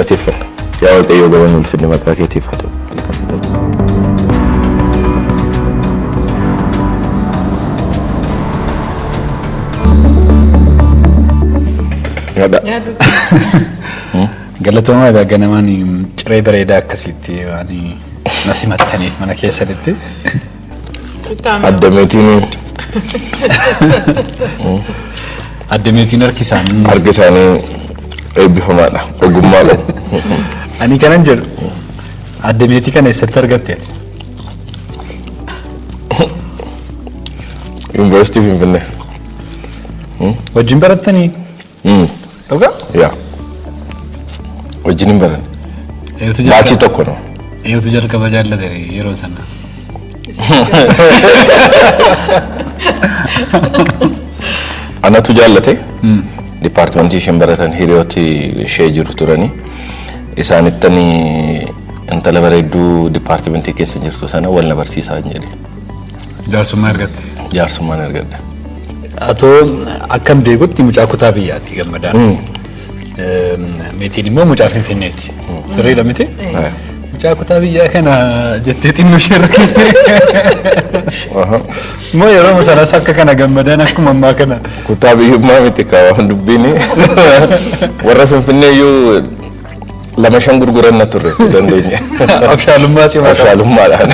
galateeffadha. Yaa Waaqayyo gaban ulfinni maqaa keetiif haa ta'u. Galatooma ganamaan ciree bareedaa akkasitti waan nasimattaniif mana keessatti. Addameetiin harki isaanii eebbifamaadha. Ogummaadha. Ani kanan jedhu addameetii kana eessatti argatte? Yuunivarsiitii Finfinnee. Wajjin barattanii? Dhugaa? Yaa. Wajjin hin baran. Baachii tokko no. Eenyutu jalqaba jaallate yeroo sana? Anatu jaallate. Dipaartimentii isheen baratan hiriyooti ishee jiru turani. Isaanittanii intala bareedduu dipaartimentii keessa jirtu sana wal na barsiisaa hin jedhe. Jaarsummaa argatte? Jaarsummaan argadde. Atoo akkam deegutti mucaa kutaa biyyaatti Gammadaan. Meetiin immoo mucaa Finfinneetti. Sirriidha miti? Mucaa kutaa biyyaa kana jettee xinnoo ishee rakkisee. Moo yeroo sanas akka kana Gammadaan akkuma ammaa kana. Kutaa biyyummaa miti kaawwan dubbiin warra Finfinneeyyuu lama shan gurguranna turre dandeenya. Abshaalummaa cimaa. Abshaalummaadhaan.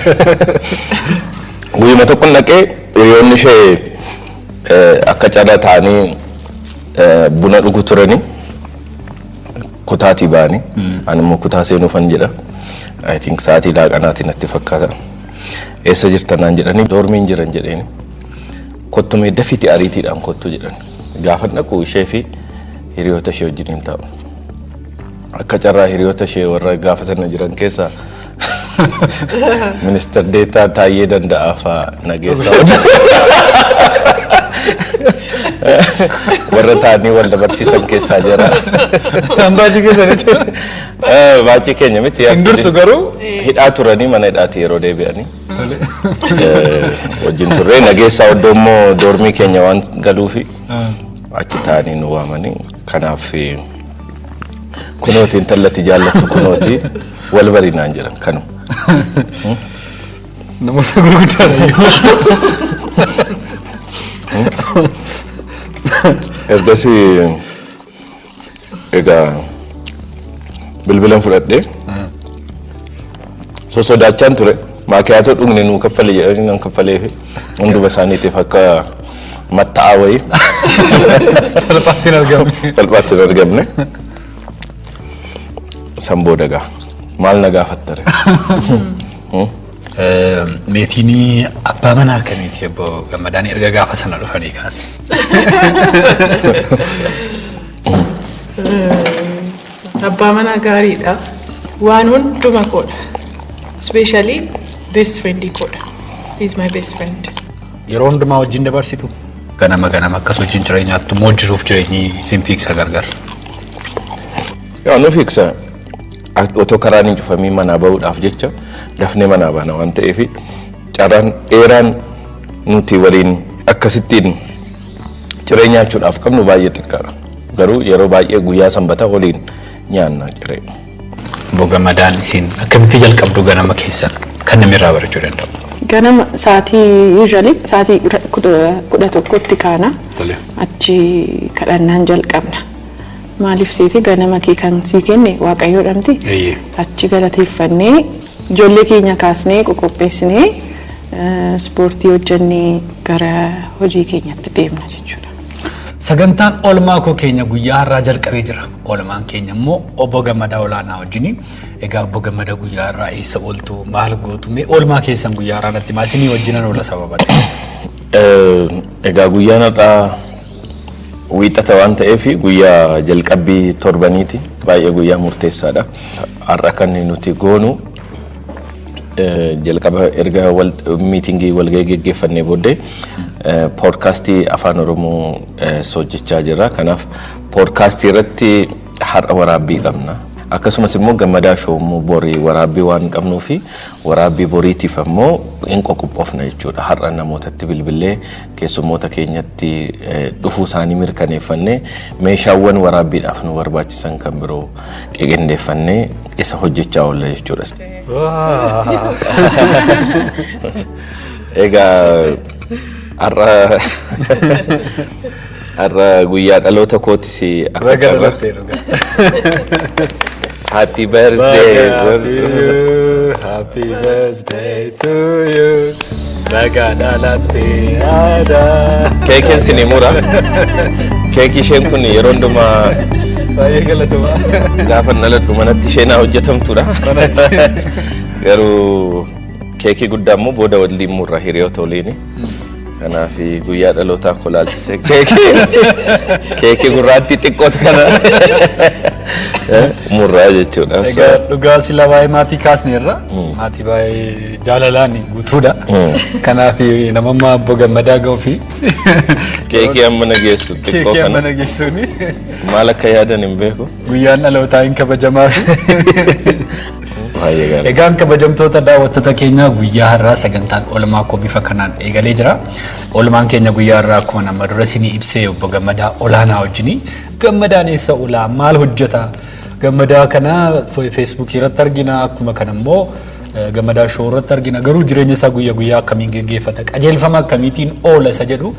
Guyyuma tokko naqee hiriyoonni ishee akka calaa ta'anii buna dhugu turani. Kutaatii baanii. Ani immoo kutaa seenuufan jedha. I think sa'aatii laaqanaatiin natti fakkaata. Eessa jirtanaan jedhanii doormiin jiran jedheeni. Kottumee dafiti ariitiidhaan kottu jedhan. Gaafa dhaqu ishee fi hiriyoota ishee wajjin hin taa'u. Akka carraa hiriyoota ishee warra gaafa sana jiran keessaa Minister Deetaa Taayyee Danda'aafaa Nageessaa warra taa'anii wal dabarsiisan keessaa jira. Isaan baachii keessa jechuudha. Baachii keenya miti. Sindursu garuu hidhaa turanii mana hidhaatti yeroo deebi'anii. Wajjin turre Nageessaa oddoo immoo doormii keenya waan galuufi achi taa'anii nu waamanii. Kanaaf kunooti intallatti jaallattu kunooti wal barinaan jiran kanuma. Namoota gurguddaadha. Ergasii egaa bilbilan fudhadhee sosodaachaan ture. Maakiyaatoo dhugne nuu kaffale jedhanii nan kaffaleefi hunduba isaaniitiif akka matta'aa wayii. Salphaatti hin argamne. Salphaatti hin argamne. San booda gaa maal na gaafattare? Meetiin abbaa manaa akkamiiti obbo Gammadaan erga gaafa sana dhufanii kaase? Abbaa manaa gaariidha. Waan hunduma koodha. Especially best friend koodha. He is my best friend. Yeroo hundumaa wajjin dabarsitu? Ganama akkas wajjin jireenyaattu moo jiruuf jireenyi isin fiiksa gargar? Yaa nu fiiksa. Otoo karaan hin cufamii manaa bahuudhaaf jecha dafnee manaa baana waan ta'eef carraan dheeraan nuti waliin akkasittiin jireenyaachuudhaaf qabnu baay'ee xiqqaadha. Garuu yeroo baay'ee guyyaa sanbataa waliin nyaannaa jiree. Obbo Gammadaan isin akkamitti jalqabdu ganama keessan kan namni irraa barachuu danda'u? Ganama usually sa'aatii 11tti kaana achi kadhannaan jalqabna. Maaliif seeti ganama kee kan sii kenne Waaqayyoo dhamti. Achi galateeffannee ijoollee keenya kaasnee qoqopheessinee ispoortii hojjannee gara hojii keenyatti deemna jechuudha. Sagantaan oolmaako keenya guyyaa har'aa jalqabee jira. Oolmaan keenya immoo obbo Gammadaa Olaanaa wajjin. Egaa obbo Gammadaa guyyaa har'aa eessa ooltu maal gootu mee oolmaa keessan guyyaa har'aa natti maasinii wajjinan oola sababadha. Egaa guyyaan har'aa wiixata waan ta'eef guyyaa jalqabbii torbaniiti. Baay'ee guyyaa murteessaadha. Har'a kan nuti goonu jalqaba erga miitingii walgahii geggeeffannee booddee poodkaastii afaan Oromoo hojjechaa jira. Kanaaf poodkaastii irratti har'a waraabbii qabna. akkasumas immoo gammadaa shoommoo borii waraabbii waan qabnuu fi waraabbii boriitiif ammoo hin qophoofna jechuudha. Har'a namootatti bilbilee keessummoota keenyatti dhufuu isaanii mirkaneeffannee meeshaawwan waraabbiidhaaf nu barbaachisan kan biroo qindeeffannee isa hojjechaa oolla jechuudha. Egaa har'a guyyaa dhaloota kootis akka carraa. Happy birthday. Happy birthday to you. Baga dhalatte aadaa. Keekiin sinii mura. Keekii isheen kun yeroo hundumaa baay'ee galatoomaa. Gaafa dhaladhu manatti isheen hojjetamtudha. Garuu keekii guddaa immoo booda waliin murra hiriyoota waliin. Kanaaf guyyaa dhalootaa koo laalchisee keekii gurraattii xiqqoota kana murraa jechuudha. Egaa dhugaa sila baay'ee maatii kaasneerra. Maatii baay'ee jaalalaan guutuudha. Kanaaf namammaa Obbo Gammadaa ga'uufi. Keekii amma nageessu xiqqoo kana. Keekii amma nageessuuni. Maal akka yaadan hin beeku. Guyyaan dhalootaa hin kabajamaa. Egaan kabajamtoota daawwattoota keenya guyyaa har'aa sagantaan oolmaako bifa kanaan eegalee jira. Oolmaan keenya guyyaa har'aa akkuma nama dura isinii ibsee Obbo Gammadaa Olaanaa wajjin Gammadaan eessa oolaa maal hojjeta Gammadaa kana Facebook irratti argina akkuma kana immoo Gammadaa show irratti argina garuu jireenya isaa guyyaa guyyaa akkamiin geggeeffata qajeelfama akkamiitiin oola isa jedhu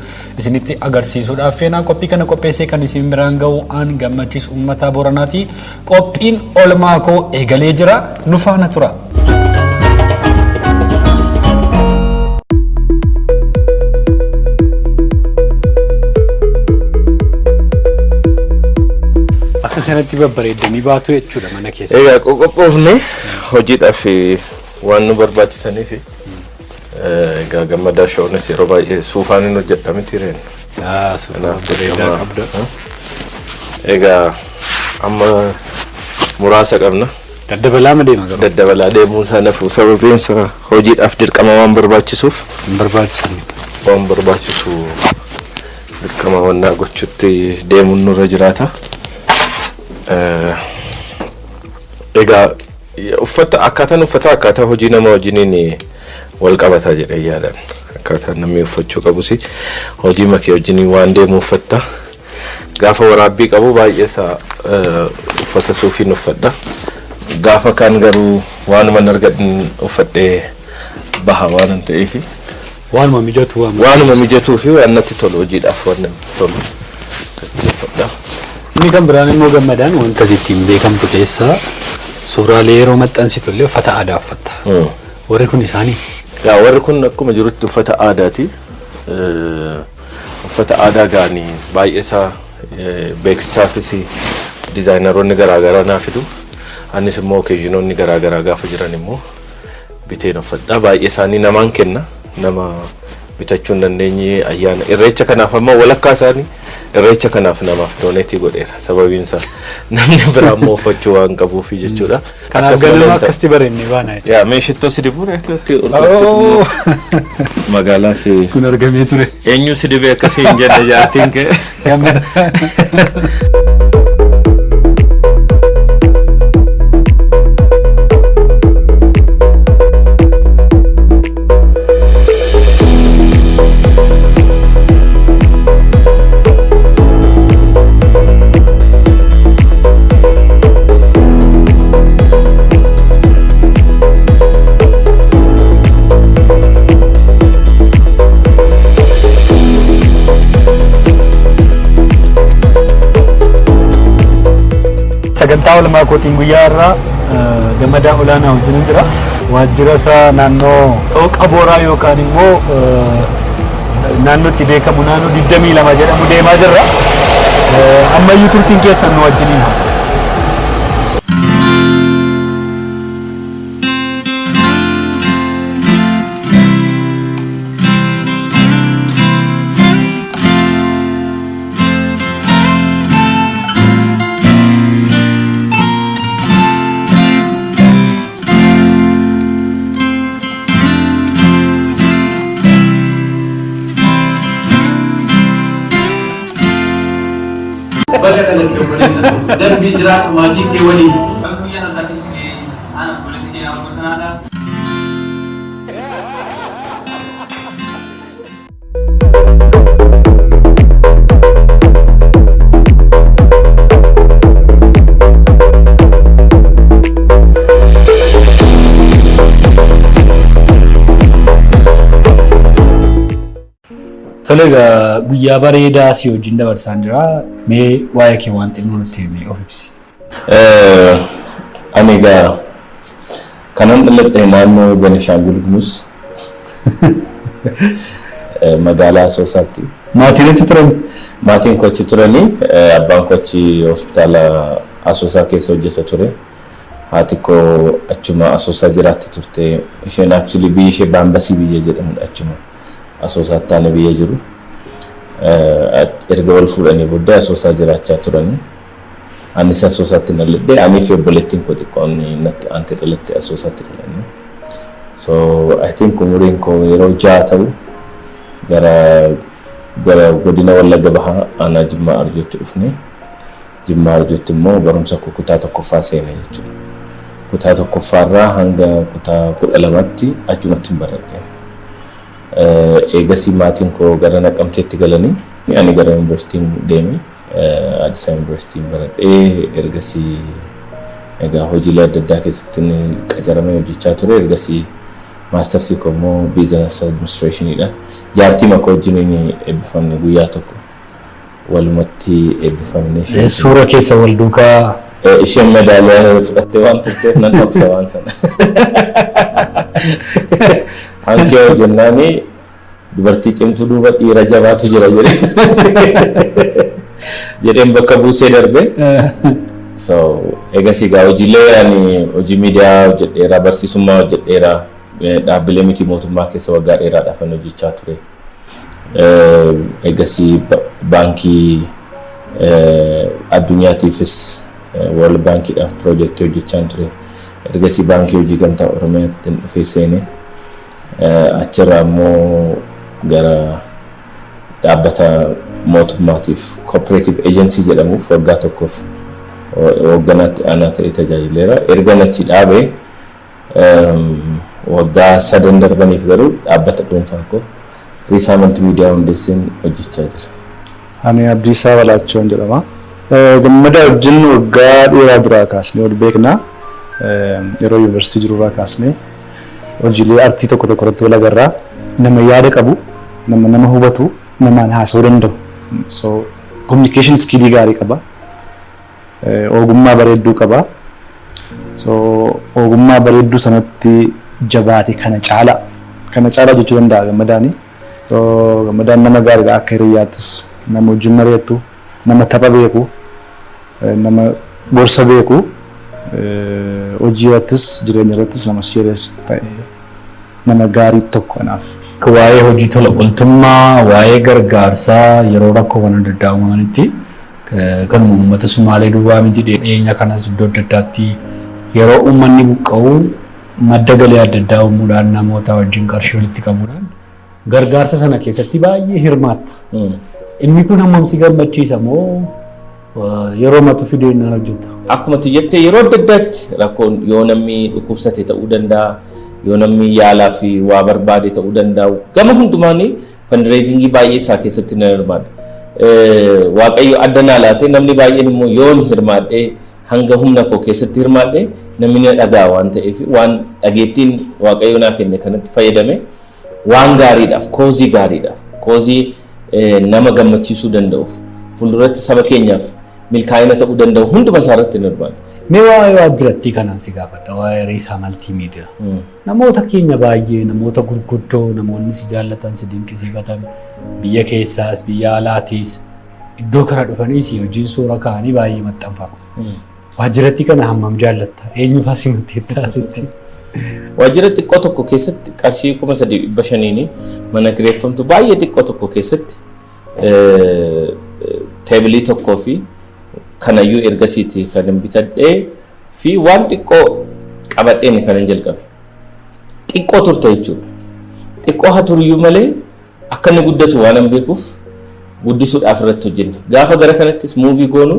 isinitti agarsiisuudhaaf feenaa qophii kana qopheessee kan isin biraan ga'u aan gammachiis uummataa Booranaati. Qophiin oolmaakoo eegalee jira nu faana tura. Akka kanatti babbareeddanii baatu jechuudha mana keessa. Egaa qophoofne hojiidhaaf waan nu barbaachisaniif egaa Gammadaa shownis yeroo baay'ee suufaan hin hojjetame tireen. Suufaan bareedaa qabda. Egaa amma muraasa qabna. Daddabalaa deema garuu. Daddabalaa deemuun sanaaf sababiinsa hojiidhaaf dirqama waan barbaachisuuf. Waan barbaachisu dirqama wannaa gochuutti deemuun nurra jiraata. Egaa uffata akkaataa hojii nama wajjiniin wal qabataa jedhee yaadan akkaataa namni uffachuu qabus hojii makee wajjiniin waan deemu uffatta gaafa waraabbii qabu baay'ee isaa uffata suufiin uffadha gaafa kaan garuu waanuma argadhin uffadhee baha waan ta'eef waanuma mijatuu fi waan natti tolu hojiidhaaf waan tolu uffadha. Inni kan biraan immoo Gammadaan wanta ittiin beekamtu keessaa suuraalee yeroo maxxansitu illee uffata aadaa uffatta. Warri kun isaanii? Yaa warri kun akkuma jirutti uffata aadaati. Uffata aadaa gaanii baay'ee isaa beeksisaafis dizaayineroonni garaagaraa naa fidu. Anis immoo okeezhinoonni garaagaraa gaafa jiran immoo biteen uffadha. Baay'ee isaanii namaan kenna. Nama bitachuu hin dandeenye ayyaana irreecha kanaaf ammoo walakkaa isaanii irreecha kanaaf namaaf dooneetii godheera sababiinsa namni biraa immoo uffachuu waan qabuuf jechuudha. Kanaaf galma akkasti bareedni baana. Yaa meeshittoo si dibure magaalaas kun argamee ture. Eenyu si dibee akkasii hin jenne jaatiin kee. Sagantaa oolmaakootiin guyyaa irraa Gammadaa Olaanaa wajjin jira. Waajjira isaa naannoo Dhooqa Booraa yookaan immoo naannootti beekamu naannoo 22 jedhamu deemaa jirra. Ammayyuu turtiin keessan nu wajjiniin. Baga kanatti obboleessa darbii jiraatu maatii kee waliin Ana polisi kena bosana. Tolega guyyaa bareedaa si wajjin dabarsaa jira. Mee waa'ee kee waan xinnoo nutti himi of ibsi. Ani egaa kanan dhaladhe naannoo Benishaangul Gumuz magaalaa Asoosaatti. Maatiin achi turan? Maatiin koo achi turanii abbaan koo achi hospitaala Asoosaa keessa hojjeta ture. Haati koo achuma Asoosaa jiraatti turte. Isheen actually biyyi ishee Baambasii biyya jedhamudha achuma. Asoosaatti taane biyya jiru. Erga wal fuudhanii booddee Asoosaa jiraachaa turanii. Anis Asoosaatti dhaladhe. Ani fi obboleettiin koo xiqqoon natti aantee dhalatte Asoosaatti dhalanne. So I think umuriin koo yeroo 6 ta'u gara godina Wallagga Bahaa aanaa Jimmaa Arjootti dhufne. Jimmaa Arjootti immoo barumsa kutaa tokkoffaa seene jechuudha. Kutaa tokkoffaarraa hanga kutaa 12tti achumatti baradhe. Eegasii maatiin koo gara Naqamteetti galanii ani gara yuunivarsiitiin deeme. Addis Ababa yuunivarsiitiin baradhee ergasii egaa hojiilee adda addaa keessatti qacaramee hojjechaa ture. Ergasii maastersii koo immoo biizinasi administreeshiniidhaan jaartii makoo wajjin eebbifamne guyyaa tokko walumatti eebbifamne. Suura keessa wal duukaa isheen medaaliyaa fudhattee waan turteef nan dhoksa waan sana. Hankee jennaani dubartii cimtuu duuba dhiira jabaatu jira jedheen bakka buusee darbe. So egasii gaa hojiilee ani hojii miidiyaa hojjedheera, barsiisummaa hojjedheera, dhaabbilee miti mootummaa keessa waggaa dheeraadhaaf hojjechaa ture. Egasii baankii addunyaatiifis World Bankiidhaaf piroojeektii hojjechaa ture. Ergasii baankii hojii gamtaa Oromiyaatti dhufee seene. Achirraa immoo gara dhaabbata mootummaatiif cooperative agency jedhamuuf waggaa tokkoof hogganaatti aanaa ta'ee tajaajileera. Erga achi dhaabee waggaa 3 darbaniif garuu dhaabbata dhuunfaa koo Riisaa Maltiimiidiyaa hundeesseen hojjechaa jira. Ani Abdiisaa Balaachoon jedhama. Gammadaa wajjin waggaa dheeraa duraa kaasnee wal beeknaa. Yeroo yuunivarsiitii jirurraa kaasnee hojiilee artii tokko irratti wal agarraa. Nama yaada qabu, nama hubatu, namaan haasa'uu danda'u. So communication skill gaarii qaba. Ogummaa bareedduu qaba. So ogummaa bareedduu sanatti jabaate kana caala jechuu danda'a Gammadaani. So Gammadaan nama gaarii akka hiriyaattis nama wajjin mari'atu, nama tapha beeku, nama gorsa beeku, hojii irrattis jireenya irrattis nama serious ta'e nama gaarii tokko kanaaf. Waa'ee hojii tola ooltummaa, waa'ee gargaarsaa yeroo rakkoowwan adda addaa uumamanitti kan uummata Sumaalee duwwaa miti dhiyeenya kanas iddoo adda addaatti yeroo uummanni buqqa'u madda galii adda addaa uumuudhaan namoota wajjin qarshii walitti qabuudhaan gargaarsa sana keessatti baay'ee hirmaatta. Inni kun hammam si gammachiisa moo yeroo matu fideenaan hojjeta? Akkuma jettee yeroo adda addaatti rakkoon yoo namni dhukkubsate ta'uu danda'a. Yoo namni yaalaa fi waa barbaade ta'uu danda'u. Gama hundumaanii fundraisingii baay'ee isaa keessatti na hirmaadha. Waaqayyo adda naa laatee namni baay'een immoo yoon hirmaadhee hanga humna koo keessatti hirmaadhee namni na dhagaa waan ta'eef waan dhageettiin waaqayyo naa kenne kanatti fayyadame waan gaariidhaaf koozii gaariidhaaf koozii nama gammachiisuu danda'uuf fuulduratti saba keenyaaf milkaa'ina ta'uu danda'u hunduma isaarratti na hirmaadha. Mee waa'ee waajjiratti kanaan si gaafadha waa'ee Riisaa Maltiimiidiyaa. Namoota keenya baay'ee namoota gurguddoo namoonni si jaallatan si dinqisiifatan biyya keessaas biyya alaatiis iddoo kana dhufanii si hojiin suura kaanii baay'ee maxxanfama. Waajjiratti kana hammam jaallatta? Eenyu fa'aa si maxxanfeetta asitti? Waajjira xiqqoo tokko keessatti qarshii 3,500 mana kireeffamtu baay'ee xiqqoo tokko keessatti teebilii tokkoo fi kanayyuu ergasiiti kan bitadhee fi waan xiqqoo qabadheen kan jalqabe. Xiqqoo turte jechuudha. Xiqqoo haa turiyyuu malee akka inni guddatu waan beekuuf guddisuudhaaf irratti hojjenne. Gaafa gara kanattis muuvii goonu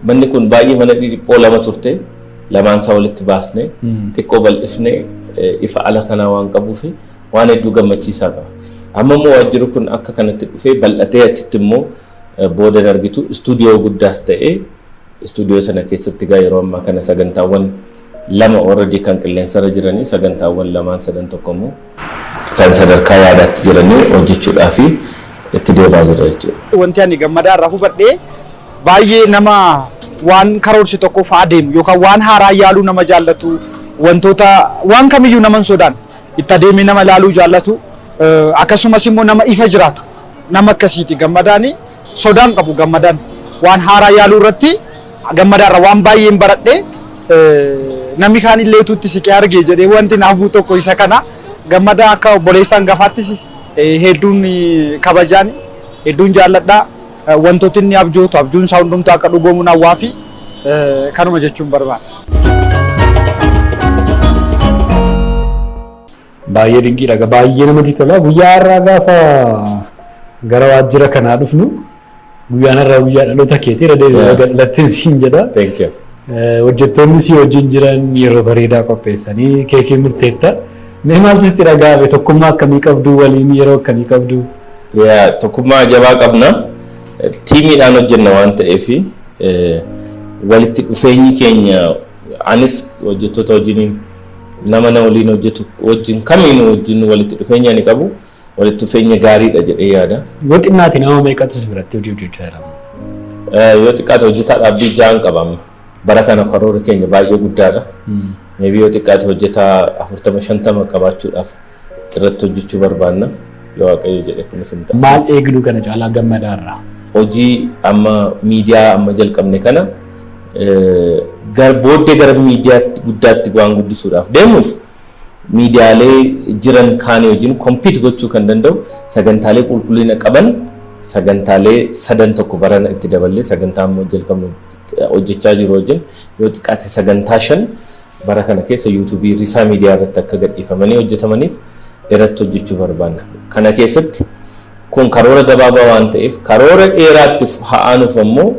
manni kun baay'ee mana dhiphoo 2 turte. lamaan isaa walitti baasnee xiqqoo bal'ifnee ifa ala kanaa waan qabuuf waan hedduu gammachiisaa qaba. Amma immoo waajjirri kun akka kanatti dhufee bal'atee achitti immoo booda argitu istuudiyoo guddaas ta'ee istuudiyoo sana keessatti gaa yeroo ammaa kana sagantaawwan lama already kan qilleensarra jiranii sagantaawwan lamaan sadan tokko immoo kan sadarkaa yaadaatti jiranii hojjechuudhaaf itti deemaa jirra jechuudha. Wanti ani gammadaa irraa hubadhee baay'ee nama waan karoorsi tokko fa'aa deemu yookaan waan haaraa yaaluu nama jaallatu wantoota waan kamiyyuu nama hin sodaanne itti adeemee nama ilaaluu jaallatu akkasumas immoo nama ifa jiraatu nama akkasiiti gammadaani sodaan qabu gammadaan waan haaraa yaaluu irratti gammadaa irraa waan baay'een baradhee namni kaan illeetuutti siqee argee jedhee wanti naafuu tokko isa kana gammadaa akka obboleessaan gafaattis hedduun kabajaan hedduun jaalladhaa wantoota inni abjootu abjuun isaa hundumtuu akka dhugoomuun hawwaa fi kanuma jechuun barbaada. Baay'ee dinqiidha. Baay'ee namatti tola. Guyyaa har'aa gaafa gara waajjira kanaa dhufnu guyyaan har'aa guyyaa dhaloota keetii lattiin siin jedha. Thank you. Hojjettoonni si wajjin jiran yeroo bareedaa qopheessanii keekii murteetta. Mee maaltu sitti dhaga'ame tokkummaa akkamii qabdu waliin yeroo akkamii qabdu? Tokkummaa jabaa qabna. Tiimiidhaan hojjenna waan ta'eef walitti dhufeenyi keenya anis hojjettoota wajjiniin nama waliin hojjetu wajjin kamiinuu wajjin walitti dhufeenya ni qabu. Walitti dhufeenya gaariidha jedhee yaada. Yoo xinnaati nama meeqatu si biratti hojii hojjechaa jira? Yoo xiqqaate hojjetaa dhaabbii ja'an qabama. Bara kana karoora keenya baay'ee guddaadha. Maybe yoo xiqqaate hojjetaa 40-50 qabaachuudhaaf irratti hojjechuu barbaanna. Yoo waaqayyo jedhe kunis hin ta'u. Maal eegduu kana caalaa gammadaa irraa? Hojii amma miidiyaa amma jalqabne kana booddee gara miidiyaa guddaatti waan guddisuudhaaf deemuuf miidiyaalee jiran kaanii wajjin kompiit gochuu kan danda'u sagantaalee qulqullina qaban sagantaalee sadan tokko barana itti daballee sagantaa ammoo jalqabnu hojjechaa jiru wajjin yoo xiqqaate sagantaa 5 bara kana keessa yuutuubii risaa miidiyaa irratti akka gadhiifamanii hojjetamaniif irratti hojjechuu barbaanna. Kana keessatti kun karoora gabaabaa waan ta'eef karoora dheeraatti ha'aanuuf ammoo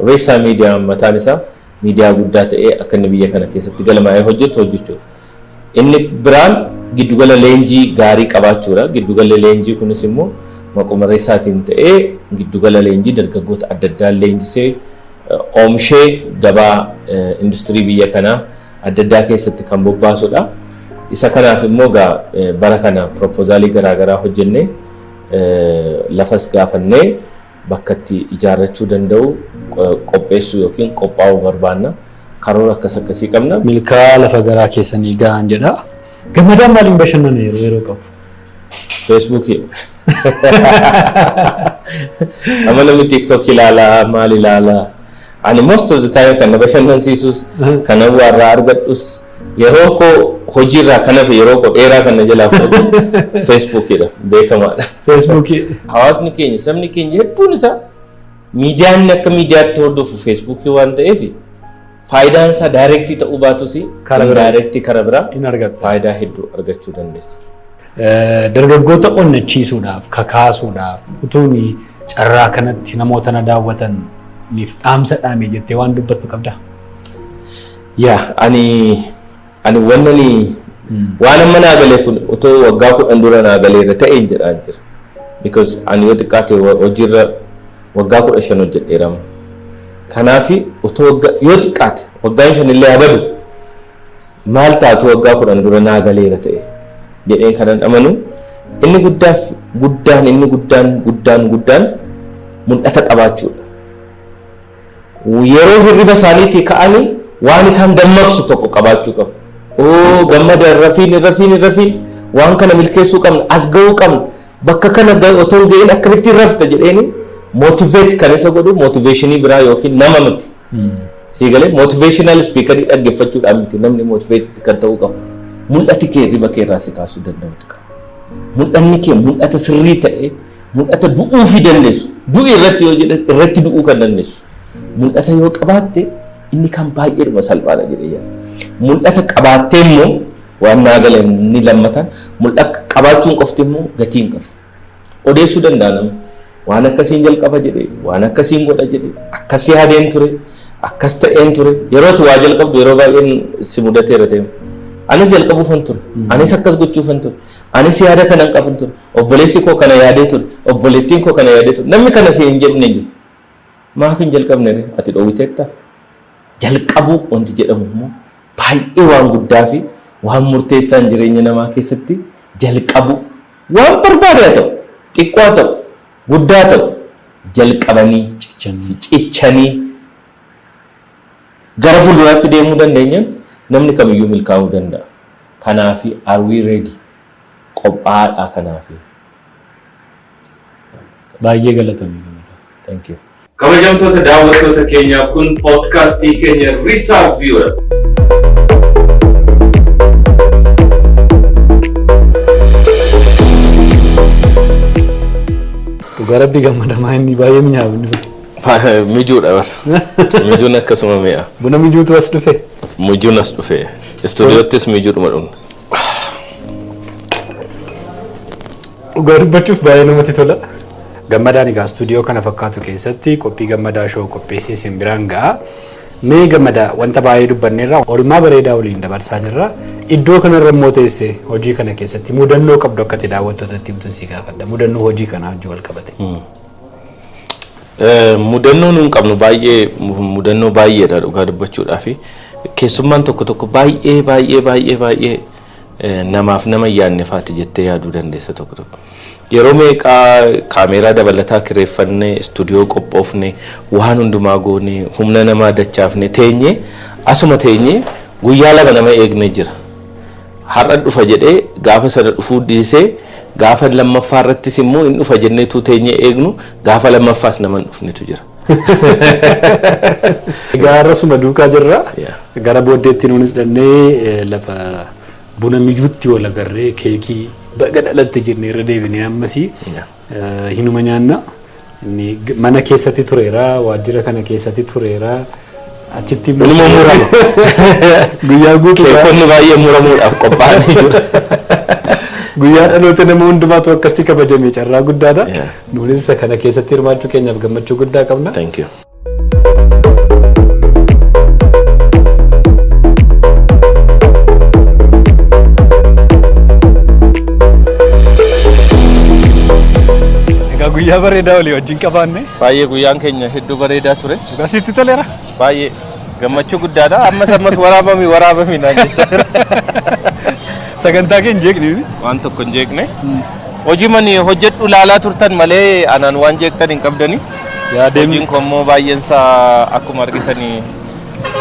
risaa miidiyaa mataan isaa miidiyaa guddaa ta'ee akka inni biyya kana keessatti galmaa'ee hojjechuudha. Inni biraan giddugala leenjii gaarii qabaachuudha. Giddugala leenjii kunis immoo maquma risaatiin ta'ee giddugala leenjii dargaggoota adda addaa leenjisee oomishee gabaa industirii biyya kanaa adda addaa keessatti kan bobbaasudha. Isa kanaaf immoo bara kana propoozaalii garaagaraa hojjennee lafas gaafannee bakka itti ijaarrachuu danda'u qopheessuu yookiin qophaa'uu barbaanna. Karoora akkasii qabna. Milkaa lafa garaa keessanii gahan jedha. Gammadaan maaliin bashannana yeroo qabu? Feesbuukii. Amma namni TikTok ilaalaa maal ilaalaa. Ani most of the time kan na bashannansiisus kan warraa argadhus yeroo koo hojiirraa kanaaf yeroo koo dheeraa kan na jalaa fudhatu Feesbuukiidha beekamaadha. Feesbuukii. Hawaasni keenya sabni keenya hedduun isaa miidiyaan akka miidiyaatti hordofu Feesbuukii waan ta'eef faayidaan isaa daayirektii ta'uu baatus daayirektii karaa biraa hin argatu. Faayidaa hedduu argachuu dandeessa. Dargaggoota onnachiisuudhaaf kakaasuudhaaf utuun carraa kanatti namoota na daawwatan dhaamsa dhaame jettee waan dubbattu qabda? Ani waan amma naa galee kun otoo waggaa 10 dura naa galeerra ta'een jedhaan jira. Because ani yoo xiqqaate hojiirra waggaa 15 hojjedheera. Kanaaf otoo yoo xiqqaate waggaan 5 illee abadu maal taatu waggaa 10 dura naa galeera ta'e jedheen kanan amanu inni guddaan mul'ata qabaachuudha. Yeroo hirriba isaaniitii ka'anii waan isaan dammaqsu tokko qabaachuu qabu. Gammada rafiin waan kana milkeessuu qabna as ga'uu qabna bakka kana otoo ga'een akkamitti rafta jedheeni motivate kan isa godhu motivationii biraa yookiin nama miti. Siigalee motivational speakerii dhaggeeffachuudhaan miti namni motivate kan ta'uu qabu. Mul'ati kee hirriba kee irraa si kaasuu danda'utu qaba. Mul'anni kee mul'ata sirrii ta'e mul'ata du'uu fi dandeessu. Du'i irratti yoo jedhan irratti du'uu kan dandeessu. Mul'ata yoo qabaatte inni kan baay'ee salphaadha jedhee yaada. Mul'ata qabaattee immoo waan naa galee ni lammataan mul'ata qabaachuun qofti immoo gatii hin qabu. Odeessuu danda'a namni waan akkasiin jalqaba jedhee waan akkasiin godha jedhee akkasii hadeen ture akkas ta'een ture yeroo waa jalqabdu yeroo baay'een si mudateera ta'e anis jalqabuufan ture anis akkas gochuufan ture anis yaada kana qabun ture obboleessi koo kana yaadee ture obboleettiin koo kana yaadee ture namni kana si hin jedhne jiru maaf hin jalqabne ati dhoowwiteetta jalqabu wanti jedhamu immoo baay'ee waan guddaa fi waan murteessaan jireenya namaa keessatti jalqabu waan barbaade haa ta'u xiqqoo haa ta'u guddaa haa ta'u jalqabanii cichanii gara fuulduraatti deemuu dandeenyaan namni kamiyyuu milkaa'uu danda'a. Kanaaf are we ready? Qophaa'aadha kanaaf. Baay'ee galatamii. Thank you. Kabajamtoota daawwattoota keenyaa kun poodkaastii keenya Risaaviyuudha. Dhugaa Rabbii gammadamaa inni baay'ee mi'aawni. Mijuudha bara. Mijuun akkasuma mi'a. Buna mijuutu as dhufe. Mijuun as dhufe. Istuudiyoottis mijuudhuma dhufne. Dhugaa dubbachuuf baay'ee namatti tola. Gammadaan egaa istuudiyoo kana fakkaatu keessatti qophii gammadaa shoo qopheessee isin biraan ga'a. Mee gammadaa wanta baay'ee dubbanneerra oolmaa bareedaa waliin dabarsaa jirra. Iddoo kanarra immoo teessee hojii kana keessatti mudannoo qabdu akka itti daawwattootatti himtuun si gaafadha. Mudannoo hojii kanaa wajjin wal qabate. Mudannoo nuun qabnu baay'ee mudannoo baay'eedha dhugaa dubbachuudhaaf keessummaan tokko baay'ee namaaf nama yaannefaati jettee yaaduu dandeessa tokko. Yeroo meeqaa kaameeraa dabalataa kireeffannee istuudiyoo qophoofne waan hundumaa goone humna namaa dachaafne teenyee asuma teenyee guyyaa lama nama eegne jira. Har'a dhufa jedhee gaafa sana dhufuu dhiisee gaafa lammaffaa irrattis immoo hin dhufa jenneetu teenyee eegnu gaafa lammaffaas nama hin dhufnetu jira. Gaara suma duukaa jirra. Gara booddeetti nuunis dhannee lafa buna mijuutti wal agarree keekii baga dhalatte jennee irra deebinee ammasii hinuma nyaanna. Mana keessatti tureera waajjira kana keessatti tureera. Achitti minuma murama. Guyyaa guutuu keekonni baay'ee muramuudhaaf qophaa'anii jiru. Guyyaa dhaloota nama hundumaatu akkasitti kabajamee carraa guddaadha. Nuunis isa kana keessatti hirmaachuu keenyaaf gammachuu guddaa qabna. Thank you. Egaa guyyaa bareedaa olii wajjin qabaanne. Baay'ee guyyaan keenya hedduu bareedaa ture. Egaa sitti toleera. Baay'ee gammachuu guddaadha. Ammas waraabamii naan jechaa. Sagantaa keenya jeeqni. Waan tokko hin jeeqne. Hojii mani hojjedhu laalaa turtan malee anaan waan jeeqtan hin qabdani. Hojiin kun immoo baay'eensaa akkuma argitanii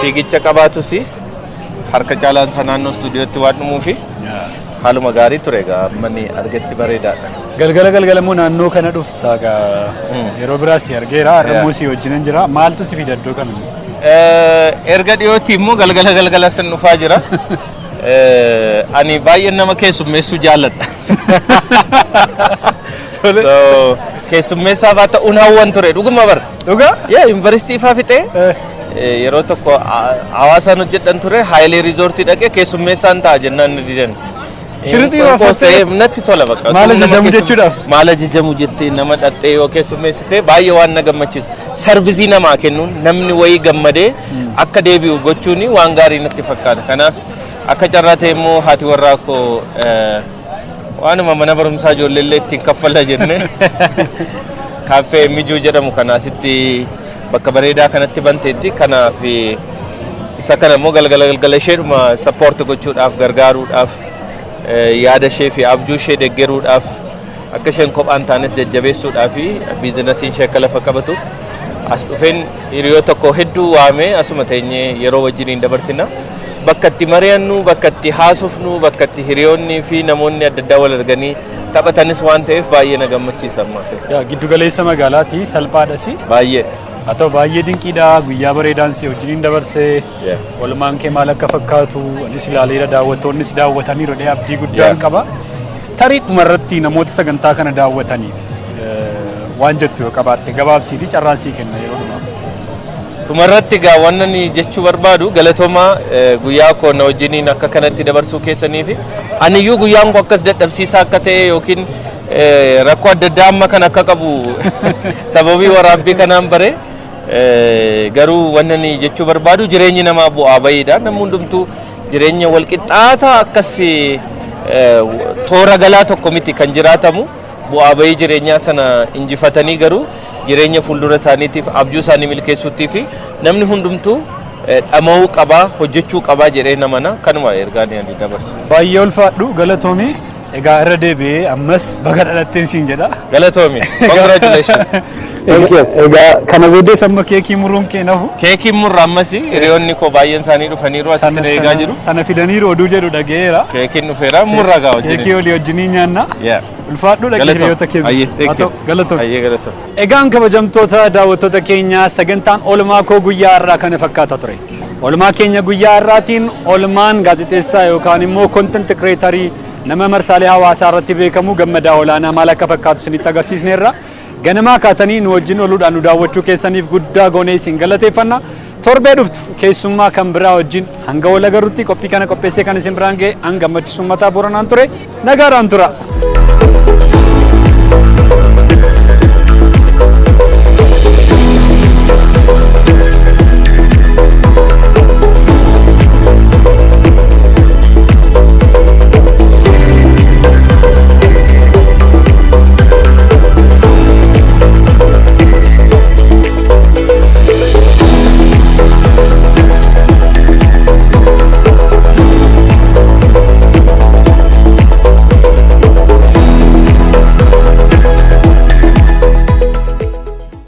fiigicha qabaatus harka caalaan isaa naannoo istuudiyootti waan dhumuufi haaluma gaarii ture egaa manni argetti bareedaadha. Galgala immoo naannoo kana dhufta egaa yeroo biraas si argeera har'ammoo si wajjin jira maaltu si fida iddoo kana? Erga dhiyootti immoo galgala sin dhufaa jira. Ani baay'een nama keessummeessuu jaalladha. Keessummeessaa baata unawwan ture dhuguma bara. Dhugaa? Yuunivarsiitii faa fixee yeroo tokko hawaasaan hojjedhan ture Haayilee Riizoortii dhaqee keessummeessaan ta'a jennaan ni didan. Shiritii waa fakkee natti tola bakka. Maal ajajamu jechuudha? Maal ajajamu jettee nama dhattee yoo keessummeessite baay'ee waan na gammachiisu. Sarvisii namaa kennuun namni wayii gammadee akka deebi'u gochuun waan gaarii natti fakkaata. Kanaaf akka carraa ta'e immoo haati warraa koo waanuma mana barumsaa ijoolleellee ittiin kaffalla jenne kaaffee mijuu jedhamu kanaasitti bakka bareedaa kanatti banteetti. Kanaaf isa kana immoo galgala isheedhuma sappoorti gochuudhaaf gargaaruudhaaf yaada ishee fi abjuu ishee deeggaruudhaaf akka isheen kophaan taanes jajjabeessuudhaaf biizinasiin ishee akka lafa qabatuuf as dhufeen hiriyoo tokko hedduu waamee asuma teenyee yeroo wajjiniin dabarsina. Bakka itti mari'annu, bakka itti haasofnu, bakka itti hiriyoonnii fi namoonni adda addaa wal arganii taphatanis waan ta'eef baay'ee na gammachiisa amma. Giddu galeessa magaalaati salphaadhas. Baay'ee. Haa ta'u baay'ee dinqiidha guyyaa bareedaan si wajjiniin dabarsee oolmaan kee maal akka fakkaatu anis ilaaleera daawwattoonnis daawwataniiru dhee abdii guddaan qaba. Tarii dhumarratti namoota sagantaa kana daawwataniif waan jettu yoo qabaatte gabaabsiitii carraan sii kenna yeroo dhumaaf. Dhumarratti gaa wannan jechuu barbaadu galatoomaa guyyaa koo na wajjiniin akka kanatti dabarsuu keessaniif aniyyuu guyyaan koo akkas dadhabsiisaa akka ta'e yookiin rakkoo adda addaa amma kan akka qabu sababii waraabbii kanaan bare garuu wannan jechuu barbaadu jireenyi namaa bu'aa bayiidha. Namni hundumtuu jireenya wal qixxaataa akkas toora galaa tokko miti kan jiraatamu bu'aa bayii jireenyaa sana injifatanii garuu jireenya fuuldura isaaniitiif abjuu isaanii milkeessuutii fi namni hundumtuu dhama'uu qabaa hojjechuu qabaa jedhee namana kanuma ergaan ani dabarsu. Baay'ee ulfaadhu galatoomii. Egaa irra deebi'ee ammas baga dhalatteen siin jedha. Galatoomii. Congratulations. Egaa kana booddee samma keekii muruun kee nafu. Keekii murra ammas hiriyoonni koo baay'een isaanii dhufaniiru asitti eegaa jiru. Sana fidaniiru oduu jedhu dhageera. Keekiin dhufeera murra gaa wajjin. Keekii olii wajjin nyaanna. Ulfaadhu dhagee hiriyoota keenya. Galatoomii. Egaan kabajamtoota daawwattoota keenyaa sagantaan oolmaa koo guyyaa irraa kana fakkaata ture. Oolmaa keenya guyyaa irraatiin oolmaan gaazexeessaa yookaan immoo content creatorii nama marsaalee hawaasaa irratti beekamu Gammadaa Olaanaa maal akka fakkaatu isinitti agarsiisneerra. Ganamaa kaatanii nu wajjin ooluudhaan nu daawwachuu keessaniif guddaa goonee isin galateeffanna. Torbee dhuftu keessummaa kan biraa wajjin hanga wal agarrutti qophii kana qopheessee kan isin biraan ga'e an gammachiisu mataa Booranaan ture. Nagaadhaan tura.